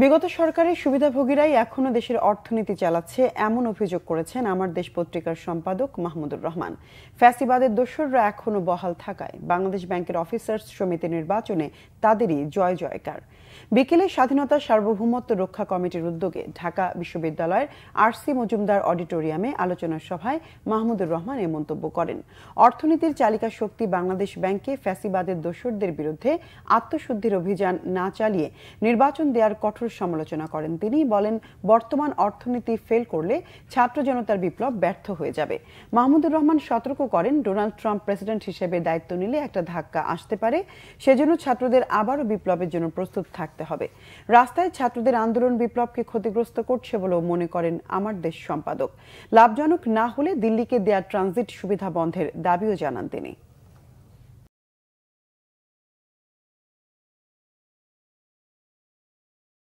বিগত সরকারের সুবিধাভোগীরাই এখনো দেশের অর্থনীতি চালাচ্ছে এমন অভিযোগ করেছেন আমার দেশ পত্রিকার সম্পাদক মাহমুদুর রহমান। ফ্যাসিবাদের দোসররা এখনো বহাল থাকায় বাংলাদেশ ব্যাংকের অফিসার্স সমিতি নির্বাচনে তাদেরই জয় জয়কার। বিকেলে স্বাধীনতা সার্বভৌমত্ব রক্ষা কমিটির উদ্যোগে ঢাকা বিশ্ববিদ্যালয়ের আর.সি. মজুমদার অডিটোরিয়ামে আলোচনা সভায় মাহমুদুর রহমান এ মন্তব্য করেন। অর্থনীতির চালিকা শক্তি বাংলাদেশ ব্যাংকে ফ্যাসিবাদের দোসরদের বিরুদ্ধে আত্মশুদ্ধির অভিযান না চালিয়ে নির্বাচন দেওয়ার কঠোর সমালোচনা করেন তিনি। বলেন, বর্তমান অর্থনীতি ফেল করলে ছাত্র জনতার বিপ্লব ব্যর্থ হয়ে যাবে। মাহমুদুর রহমান সতর্ক করেন, ডোনাল্ড ট্রাম্প প্রেসিডেন্ট হিসেবে দায়িত্ব নিলে একটা ধাক্কা আসতে পারে, সেজন্য ছাত্রদের আবারও বিপ্লবের জন্য প্রস্তুত থাকতে হবে। রাস্তায় ছাত্রদের আন্দোলন বিপ্লবকে ক্ষতিগ্রস্ত করছে বলেও মনে করেন আমার দেশ সম্পাদক। লাভজনক না হলে দিল্লিকে দেয়া ট্রানজিট সুবিধা বন্ধের দাবিও জানান তিনি।